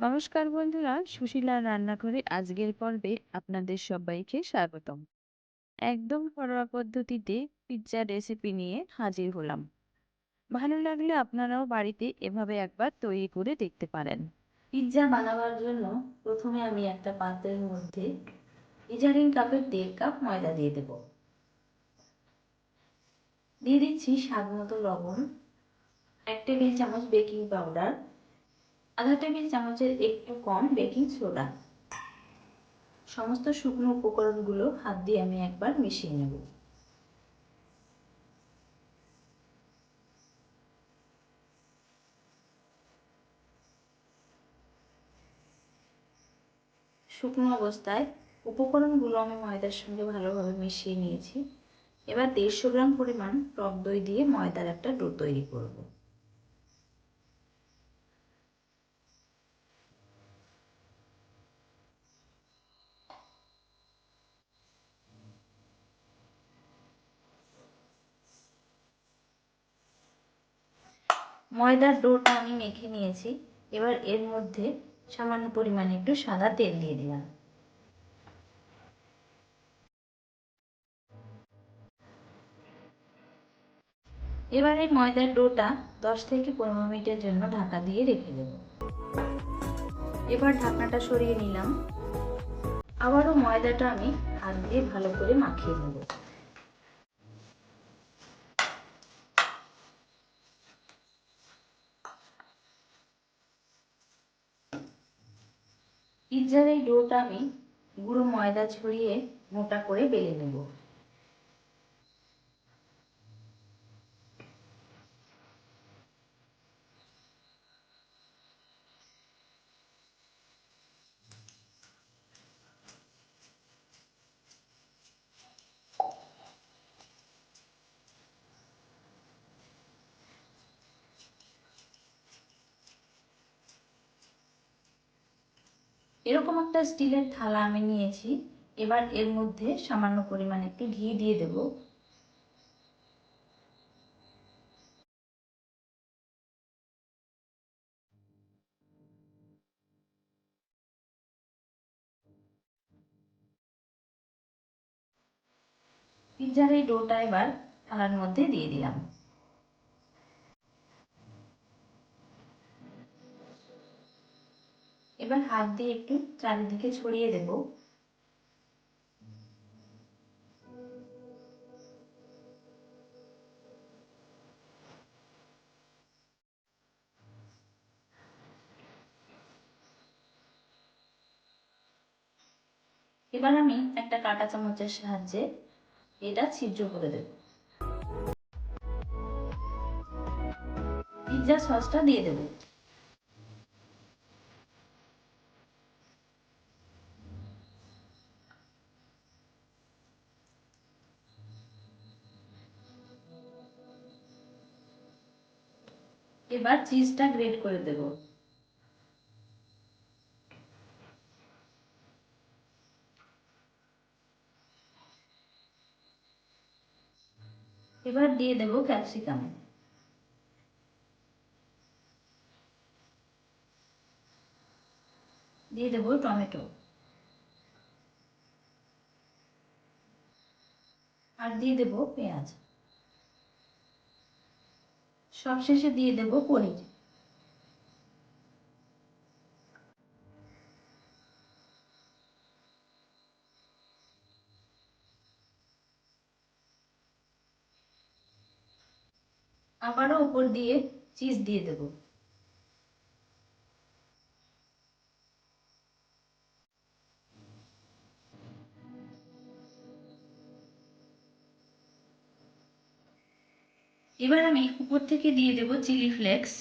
নমস্কার বন্ধুরা, সুশীলা রান্নাঘরে আজকের পর্বে আপনাদের সবাইকে স্বাগতম। একদম ঘরোয়া পদ্ধতিতে পিৎজা রেসিপি নিয়ে হাজির হলাম। ভালো লাগলে আপনারাও বাড়িতে এভাবে একবার তৈরি করে দেখতে পারেন। পিৎজা বানাবার জন্য প্রথমে আমি একটা পাত্রের মধ্যে মেজারিং কাপের 1.5 কাপ ময়দা দিয়ে দেব। দিয়ে দিচ্ছি স্বাদ মতো লবণ, 1 টেবিল চামচ বেকিং পাউডার, আধা টেবিল চামচের একটু কম বেকিং সোডা। সমস্ত শুকনো উপকরণগুলো হাত দিয়ে আমি একবার মিশিয়ে নেব। শুকনো অবস্থায় উপকরণগুলো আমি ময়দার সঙ্গে ভালোভাবে মিশিয়ে নিয়েছি। এবার 150 গ্রাম পরিমাণ টক দই দিয়ে ময়দার একটা ডো তৈরি করব। ময়দার ডোটা আমি মেখে নিয়েছি। এবার এর মধ্যে সামান্য পরিমাণে একটু সাদা তেল দিয়ে দিলাম। এবার এই ময়দার ডোটা 10 থেকে 15 মিনিটের জন্য ঢাকা দিয়ে রেখে দেব। এবার ঢাকনাটা সরিয়ে নিলাম। আবারও ময়দাটা আমি হাত দিয়ে ভালো করে মাখিয়ে নেব। পিৎজার এই ডোটা আমি গুঁড়ো ময়দা ছড়িয়ে মোটা করে বেলে নেব। এরকম একটা স্টিলের থালা আমি নিয়েছি। এবার এর মধ্যে সামান্য পরিমাণে একটু ঘি দিয়ে দেব। পিৎজার এই ডোটা এবার থালার মধ্যে দিয়ে দিলাম। এবার হাত দিয়ে একটু চারিদিকে ছড়িয়ে দেব। এবার আমি একটা কাঁটা চামচের সাহায্যে এটা ছিদ্র করে দেব। পিৎজা সসটা দিয়ে দেব। এবার চিজটা গ্রেট করে দেব। এবার দিয়ে দেব ক্যাপসিকাম। দিয়ে দেব টমেটো। আর দিয়ে দেব পেঁয়াজ। সবশেষে দিয়ে দেব পনির। আবারও উপর দিয়ে চিজ দিয়ে দেব। এবার আমি উপর থেকে দিয়ে দেব চিলি ফ্লেক্স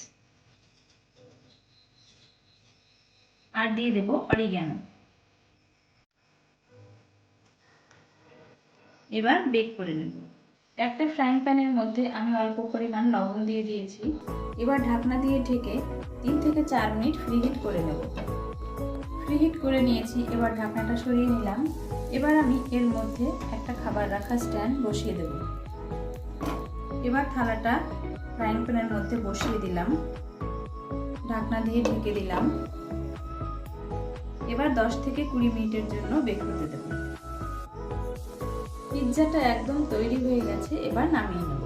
আর দিয়ে দেব অরিগ্যানো। এবার বেক করে নেব। একটা ফ্রাইং প্যানের মধ্যে আমি অল্প পরিমাণ লবণ দিয়ে দিয়েছি। এবার ঢাকনা দিয়ে ঢেকে 3 থেকে 4 মিনিট প্রিহিট করে নেব। প্রিহিট করে নিয়েছি। এবার ঢাকনাটা সরিয়ে নিলাম। এবার আমি এর মধ্যে একটা খাবার রাখা স্ট্যান্ড বসিয়ে দেব। এবার থালাটা ফ্রাইং প্যানের মধ্যে বসিয়ে দিলাম। ঢাকনা দিয়ে ঢেকে দিলাম। 10 থেকে 20 মিনিটের জন্য বেক হতে দেব। পিৎজাটা একদম তৈরি হয়ে গেছে, এবার নামিয়ে নেব।